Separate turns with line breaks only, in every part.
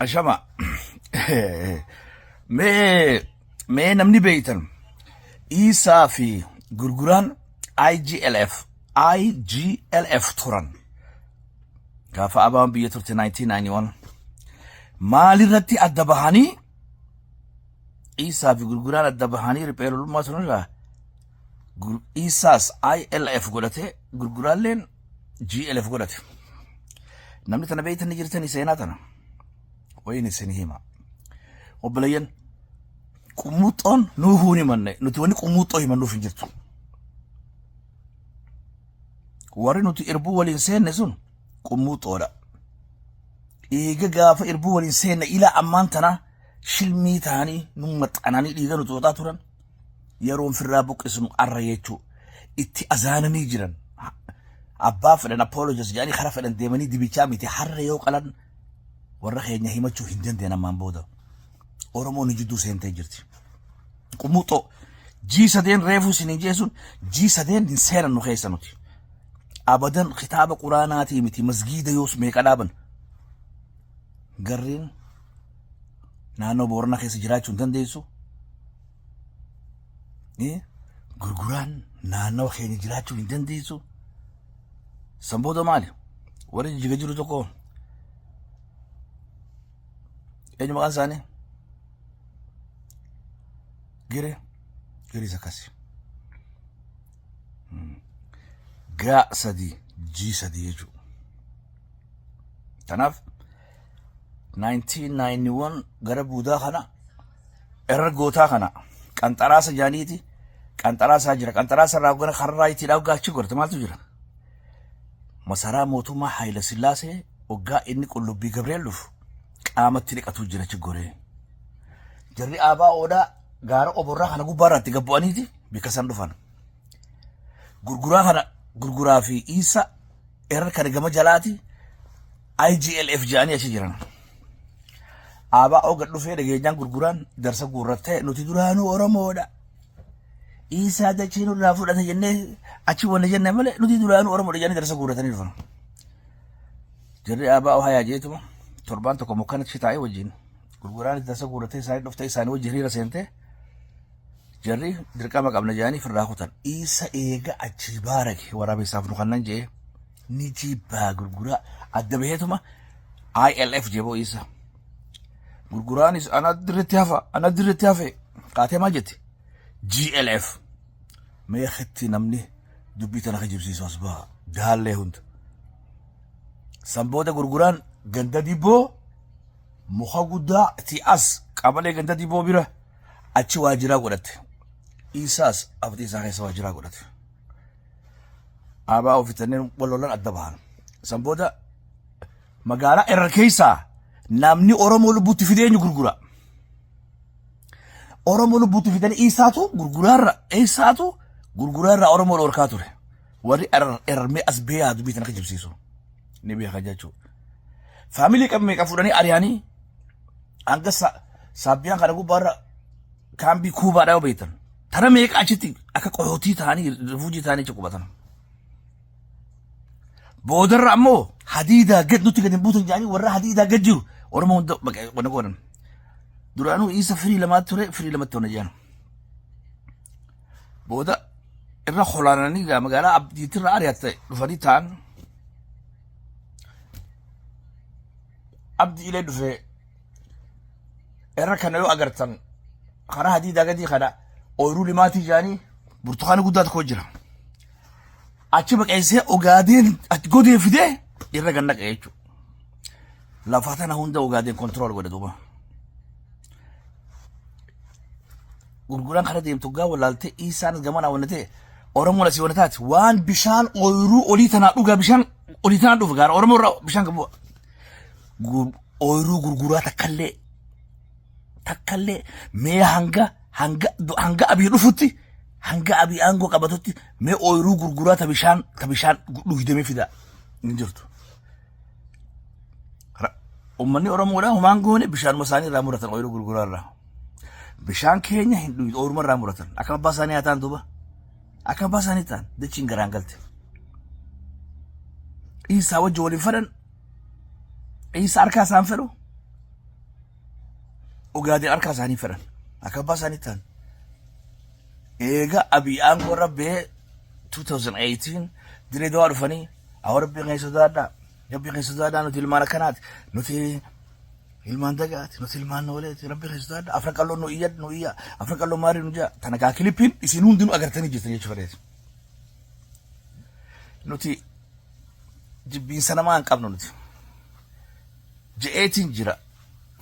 أشمع ما نمني بيتن إيسا في غرغران IGLF توران كافا أبان بيتر 1991 مالي رتي الدبهاني إيسا في غرغران الدبهاني ريبيرو ما سنولا إيساس ILF قولته غرغران لين GLF قولته نمني تنبيتن نجرتني سيناتنا وين سنهما وبلين قموطون نوهوني من نتوني قموطوي من نوفي جرتو warri nuti irbuu waliin seenne sun qummuuxoodha. Eega gaafa irbuu waliin seenne ilaa ammaan tana shilmii ta'anii nu maxxananii dhiiga nu xooxaa turan yeroon firraa buqqisnu arra jechuu itti azaananii jiran. Abbaa fedhan apologies jedhanii karaa fedhan deemanii dibichaa miti harra yoo qalan warra keenya himachuu hin dandeenye ammaan booda. Oromoon jidduu seentee jirti. Qummuuxoo G3 reefuu isin jeesun G3 hin seenan nu keessa nuti. أبداً خطاب قرآناتي متي مسجد يوس ميقلابن قرين نانو بورنا خيس جراجون تنديسو إيه غرغران نانو خيني جراجون تنديسو سنبودو مالي ورد جيجرو توكو إيجو مغان ساني جيري سكاسي جاء سدي جي سدي يجو تناف 1991 غرب داخنا ارغوتا خنا قنطراس جانيتي قنطراس اجرا قنطراس راغنا خرايتي داوغاچ غورت مالتو جرا مسارا موتوما حيل سلاسه وغا اني قلبي جبريل لوف قامت لقتو جرا چغوري جري ابا اودا غار اوبرا خنا غبارات غبوانيتي بكسان دفن غرغرا خنا غرغرا في إيسا إركا رجما جلاتي IGLF جاني أشجران أبا أوقات لفيا رجيجان غرغران درس غرته نوتي درانو أورمودا إيسا دا تشينو رافو دا تجنة أشي وانا جنة ملء نوتي درانو أورمودا جاني درس غرته نيرفن جري أبا أو هيا جيتما تربان تكو مكانت شتاي وجين غرغران درس غرته سايد نفتي سانو جري رسنته جري دركا ما قبل جاني في الراحوتان إيسا إيجا أجيبارك ورابي سافنو خنان جي نجيبا غرغرا أدبهتما ILF جيبو إيسا غرغرانيس أنا درتيافا قاتي ما جتي GLF ما يختي نمني دبيتنا خجيب سيسو أصبا دهال ليهند سنبودا غرغران غندا ديبو مخاقودا تي أس قبل غندا ديبو بيرا أتشي واجرا قدت إيساس أفتي ساقي سواجرا قدت أبا وفتنين ولولان أدبان سنبودا مقالا إركيسا نامني أورمو لبوتي فيدين غرغرا أورمو لبوتي فيدين إيساتو غرغرا أورمو لوركاتوري وري إرمي أسبيا دبيتنا خجب سيسو نبي خجاجو فاميلي كمي كفوراني أرياني أنك سابيان كارغو بارا كان بي كوبا داو بيتن ترى ميك أجتي أكا قهوتي تاني رفوجي تاني چكوبتن بودر رامو حديدا قد نوتي قد نبوتن جاني ورا حديدا قد جيرو ورمو ونقونا درانو إيسا فري لما توري جانو بودا إرنا خلاناني قام قالا عبدي ترى عريات رفادي تان عبدي إلي دفع إرنا كانوا أغرتن خنا حديدا قد خنا أورو لماتي جاني برتقاني قدات خوجرا أتشبك إيسا أغادين أتقودي فيدي إرنا قنق إيشو لفاتنا هوندا أغادين كنترول قد دوبا غرغران خنا ديم توغا ولالتي إيسان جمانا ونتي أورمو لسي ونتات وان بشان أورو أوليتنا دوغا بشان أوليتنا دوغا غار أورمو بشان كبو أورو غرغرا تكالي مي hanga abi dhufutti hanga abi ango qabatutti me oyru gurgura tabishan dhugidame fida injirtu ummanni oromo da humangone bishan masani ramuratan oyru gurgura ra bishan kenya hindu oyru ramuratan akam basani atan duba akam basani tan de cingarangalte isa wajoli fadan isa arka sanfero وقاعدين أركز عني فرن أكباس عني تان إيجا أبي أنغو ربي 2018 دري دوار فني أو ربي غيسو دادا ربي غيسو دادا نتي المانا كانت نتي ilmaan dagaati nuti ilmaan nooleeti rabbi keessaa afra qalloo nu iyyad nu iyya afra qalloo maari nu jaa tana kaa kilippiin isin hundinuu agartanii jirtan jechuudha fedheeti nuti jibbiinsa namaa hin qabnu nuti je'eetiin jira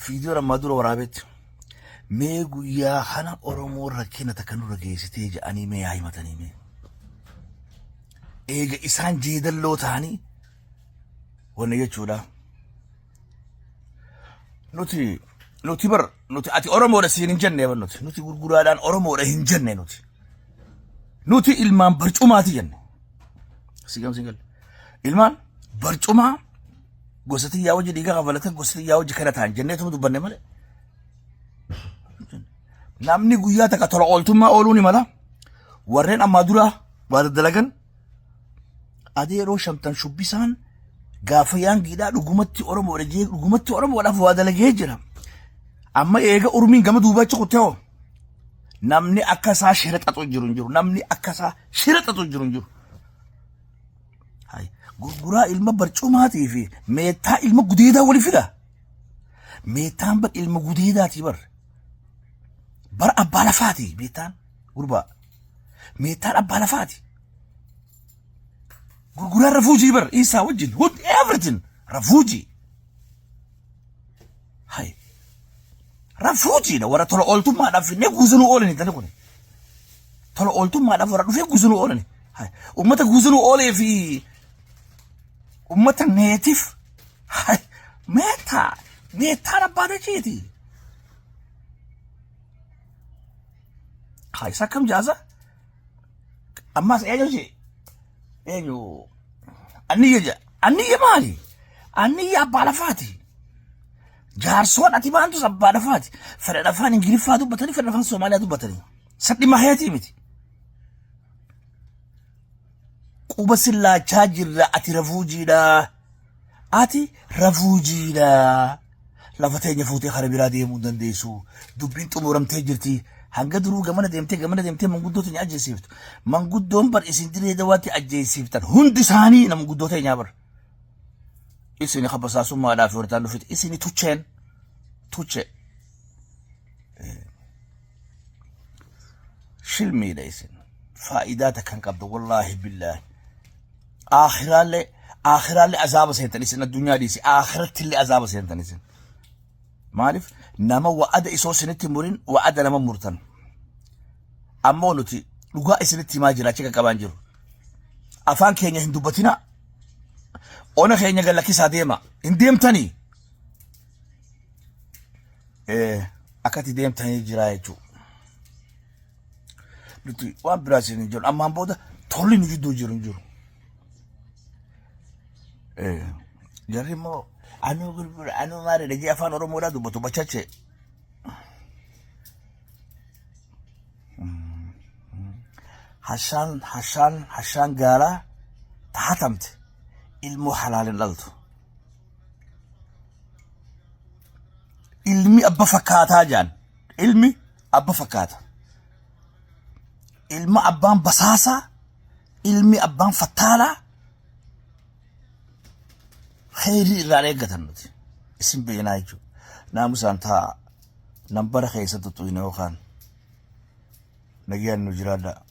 fiidiyoo lammaa dura waraabeetti mee guyyaa kana oromoo rakkina takka nurra geessitee jedhanii mee yaa himatanii mee eega isaan jeedalloo ta'anii wanna jechuudha nuti bar nuti ati oromoodha siin hin jenne bar nuti gurguraadhaan oromoodha hin jenne nuti ilmaan barcumaati jenne sigam singal ilmaan barcumaa gosati yaa wajji dhiiga qabalatan gosati yaa wajji kana ta'an jenneetu dubbanne malee namni guyyaa takka tola ooltummaa ooluu ni mala warreen ammaa dura waa dalagan adeeroo shamtan shubbisaan gaafa yaangiidhaa dhugumatti oromoodhaaf waa dalagee jira amma eega urmiin gama duubaachi kuttee namni akka isaa shira xaxu jiru namni akka isaa shira xaxu jiru gurguraa ilma barcumaatii fi meettaa ilma gudeedaa wali fida meettaan bar ilma gudeedaatii bar abbaa lafaati meettaan gurbaa meettaan abbaa lafaati gurguraa rafuujii bar isaa wajjin everything rafuujii hay rafuujiidha warra tola ooltummaadhaaf finnee guusanuu oolani tani kun tola ooltummaadhaaf warra dhufee guusanuu oolani hay ummata guusanuu oolee fi ummata neetif hay meettaan abbaa dacheeti hay sakkam jaasa ammaas eenyu anniyya maali anniyya abbaa lafaati jaarsoon ati baantus abbaa lafaati fedhan afaan ingiliffaa dubbatanii fedhan afaan soomaaliyaa dubbatanii sadhi maheetii miti quba sillaachaa jirra ati rafuujiidha lafa teenya fuutee kara biraa deemuu dandeessu dubbiin xumuramtee jirti hanga duruu gamana deemtee manguddoo teenya ajjeesiiftu manguddoon bar isin diree dawaatti ajjeesiiftan hundi isaanii nama guddoo teenyaa bar isini khabasaasummaadhaaf wartaan dhufite isini tuche shilmiidha isin faayidaa takkan qabda wallaahi billaahi aakhiraallee azaaba seentan isin addunyaa dhiisi aakhirattillee azaaba seentan isin maaliif nama wa'ada isoo isinitti murin wa'ada nama murtan ammoo nuti dhugaa isinitti himaa jiraachi qaqqabaan jiru afaan keenya hin dubbatina ona keenya gallakkisaa deema hin deemtanii akkati deemtanii jiraa jechuudha nuti waan biraa isin hin jiru ammaan booda tolli nu jidduu jiru hin jiru jarri immoo anuu gurgura anuu maali dhagee afaan oromoodhaa dubbatu bachache hashaan gaaraa tahatamte ilmoo halaalin dhaltu ilmi abba fakkaataa jaan ilmi abba fakkaata ilma abbaan basaasaa ilmi abbaan fattaalaa خيري رأيك تنوتي اسم بينايجو ناموسان تا نمبر خيسة تطوينه وخان نجيان نجرادا